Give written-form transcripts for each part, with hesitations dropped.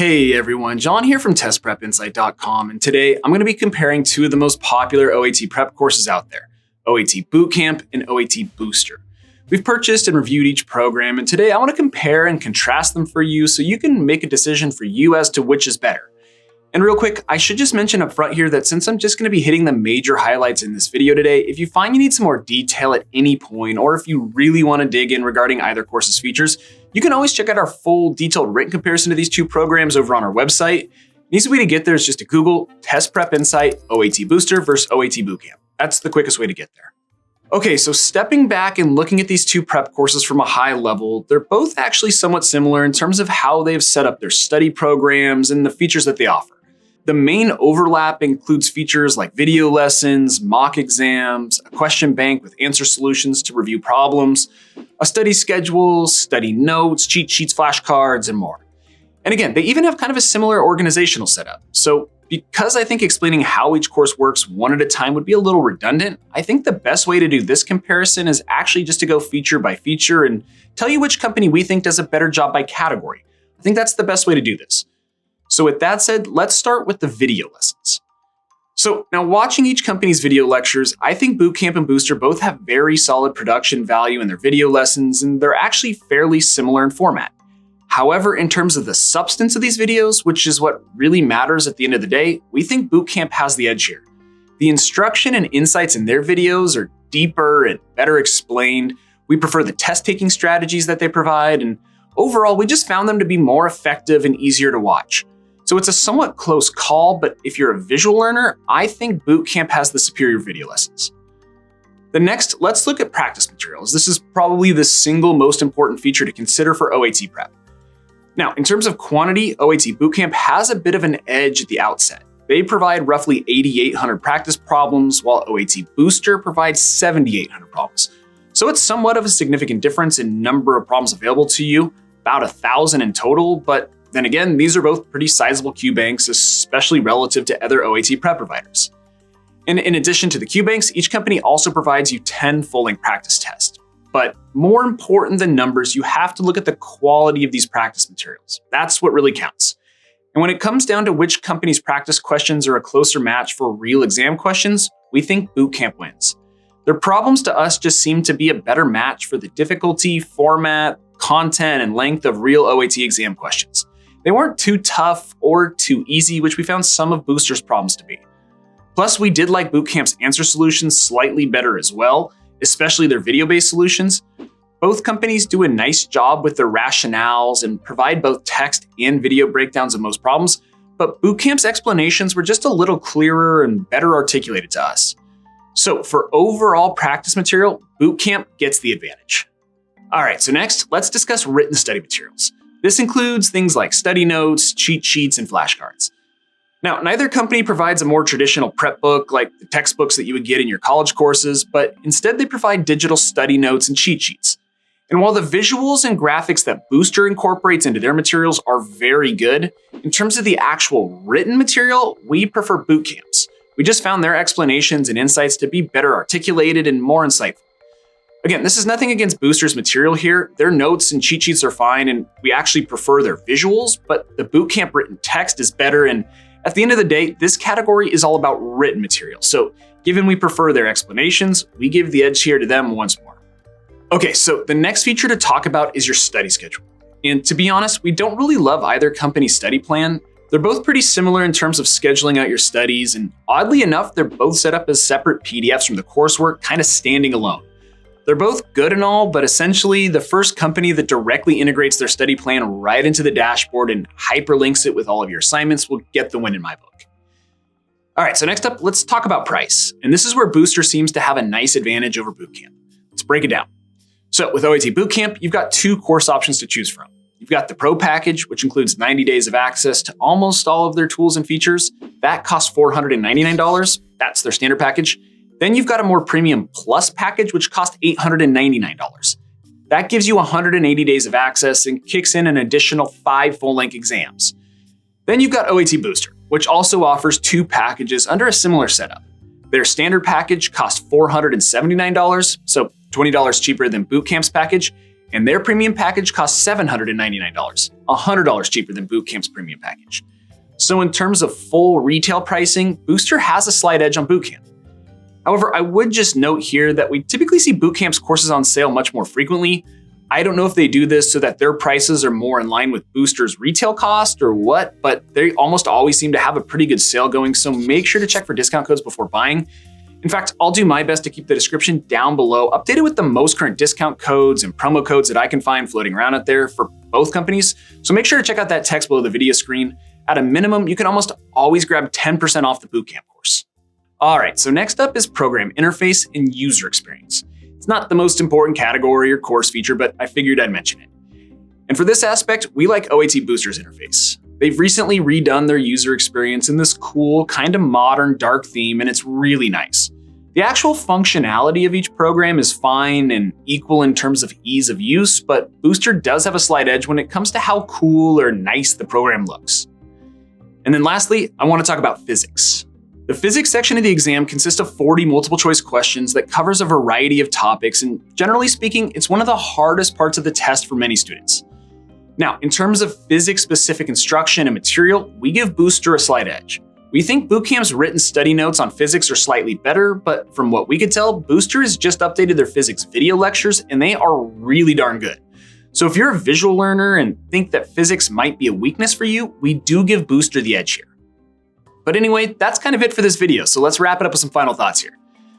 Hey everyone, John here from testprepinsight.com, and today I'm going to be comparing two of the most popular OAT prep courses out there, OAT Bootcamp and OAT Booster. We've purchased and reviewed each program, and today I want to compare and contrast them for you so you can make a decision for you as to which is better. And real quick, I should just mention up front here that since I'm just going to be hitting the major highlights in this video today, if you find you need some more detail at any point, or if you really want to dig in regarding either course's features, you can always check out our full detailed written comparison of these two programs over on our website. The easy way to get there is just to Google Test Prep Insight OAT Booster versus OAT Bootcamp. That's the quickest way to get there. Okay, so stepping back and looking at these two prep courses from a high level, they're both actually somewhat similar in terms of how they've set up their study programs and the features that they offer. The main overlap includes features like video lessons, mock exams, a question bank with answer solutions to review problems, a study schedule, study notes, cheat sheets, flashcards, and more. And again, they even have kind of a similar organizational setup. So because I think explaining how each course works one at a time would be a little redundant, I think the best way to do this comparison is actually just to go feature by feature and tell you which company we think does a better job by category. I think that's the best way to do this. So with that said, let's start with the video lessons. So now watching each company's video lectures, I think Bootcamp and Booster both have very solid production value in their video lessons, and they're actually fairly similar in format. However, in terms of the substance of these videos, which is what really matters at the end of the day, we think Bootcamp has the edge here. The instruction and insights in their videos are deeper and better explained. We prefer the test-taking strategies that they provide, and overall, we just found them to be more effective and easier to watch. So it's a somewhat close call, but if you're a visual learner, I think Bootcamp has the superior video lessons. The next, let's look at practice materials. This is probably the single most important feature to consider for OAT prep. Now, in terms of quantity, OAT Bootcamp has a bit of an edge at the outset. They provide roughly 8,800 practice problems, while OAT Booster provides 7,800 problems. So it's somewhat of a significant difference in number of problems available to you, about 1,000 in total, but then again, these are both pretty sizable Q banks, especially relative to other OAT prep providers. And in addition to the Q banks, each company also provides you 10 full-length practice tests. But more important than numbers, you have to look at the quality of these practice materials. That's what really counts. And when it comes down to which company's practice questions are a closer match for real exam questions, we think Bootcamp wins. Their problems to us just seem to be a better match for the difficulty, format, content, and length of real OAT exam questions. They weren't too tough or too easy, which we found some of Booster's problems to be. Plus, we did like Bootcamp's answer solutions slightly better as well, especially their video-based solutions. Both companies do a nice job with their rationales and provide both text and video breakdowns of most problems, but Bootcamp's explanations were just a little clearer and better articulated to us. So for overall practice material, Bootcamp gets the advantage. All right, so next, let's discuss written study materials. This includes things like study notes, cheat sheets, and flashcards. Now, neither company provides a more traditional prep book like the textbooks that you would get in your college courses, but instead they provide digital study notes and cheat sheets. And while the visuals and graphics that Booster incorporates into their materials are very good, in terms of the actual written material, we prefer Bootcamp's. We just found their explanations and insights to be better articulated and more insightful. Again, this is nothing against Booster's material here. Their notes and cheat sheets are fine, and we actually prefer their visuals, but the Bootcamp written text is better, and at the end of the day, this category is all about written material. So given we prefer their explanations, we give the edge here to them once more. Okay, so the next feature to talk about is your study schedule. And to be honest, we don't really love either company's study plan. They're both pretty similar in terms of scheduling out your studies, and oddly enough, they're both set up as separate PDFs from the coursework, kind of standing alone. They're both good and all, but essentially the first company that directly integrates their study plan right into the dashboard and hyperlinks it with all of your assignments will get the win in my book. All right, so next up, let's talk about price. And this is where Booster seems to have a nice advantage over Bootcamp. Let's break it down. So with OAT Bootcamp, you've got two course options to choose from. You've got the Pro package, which includes 90 days of access to almost all of their tools and features. That costs $499. That's their standard package. Then you've got a more premium plus package, which costs $899. That gives you 180 days of access and kicks in an additional 5 full-length exams. Then you've got OAT Booster, which also offers 2 packages under a similar setup. Their standard package costs $479, so $20 cheaper than Bootcamp's package. and their premium package costs $799, $100 cheaper than Bootcamp's premium package. So in terms of full retail pricing, Booster has a slight edge on Bootcamp. However, I would just note here that we typically see Bootcamp's courses on sale much more frequently. I don't know if they do this so that their prices are more in line with Booster's retail cost or what, but they almost always seem to have a pretty good sale going, so make sure to check for discount codes before buying. In fact, I'll do my best to keep the description down below updated with the most current discount codes and promo codes that I can find floating around out there for both companies, so make sure to check out that text below the video screen. At a minimum, you can almost always grab 10% off the Bootcamp course. All right, so next up is program interface and user experience. It's not the most important category or course feature, but I figured I'd mention it. And for this aspect, we like OAT Booster's interface. They've recently redone their user experience in this cool, kind of modern, dark theme, and it's really nice. The actual functionality of each program is fine and equal in terms of ease of use, but Booster does have a slight edge when it comes to how cool or nice the program looks. And then lastly, I want to talk about physics. The physics section of the exam consists of 40 multiple choice questions that covers a variety of topics, and generally speaking, it's one of the hardest parts of the test for many students. Now, in terms of physics-specific instruction and material, we give Booster a slight edge. We think Bootcamp's written study notes on physics are slightly better, but from what we could tell, Booster has just updated their physics video lectures, and they are really darn good. So if you're a visual learner and think that physics might be a weakness for you, we do give Booster the edge here. But anyway, that's kind of it for this video, so let's wrap it up with some final thoughts here.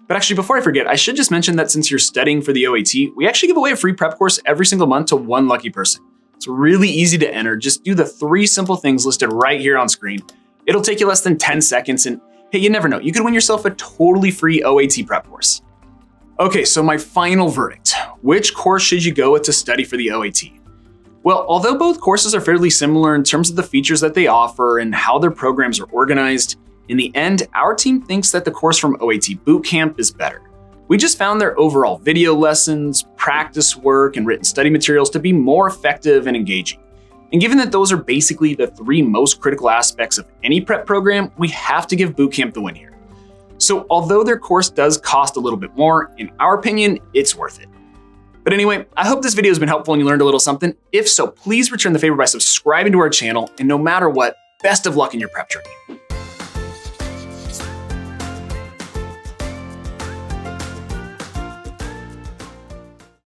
But actually, before I forget, I should just mention that since you're studying for the OAT, we actually give away a free prep course every single month to one lucky person. It's really easy to enter. Just do the 3 simple things listed right here on screen. It'll take you less than 10 seconds, and hey, you never know, you could win yourself a totally free OAT prep course. Okay, so my final verdict. Which course should you go with to study for the OAT? Well, although both courses are fairly similar in terms of the features that they offer and how their programs are organized, in the end, our team thinks that the course from OAT Bootcamp is better. We just found their overall video lessons, practice work, and written study materials to be more effective and engaging. And given that those are basically the 3 most critical aspects of any prep program, we have to give Bootcamp the win here. So although their course does cost a little bit more, in our opinion, it's worth it. But anyway, I hope this video has been helpful and you learned a little something. If so, please return the favor by subscribing to our channel, and no matter what, best of luck in your prep journey.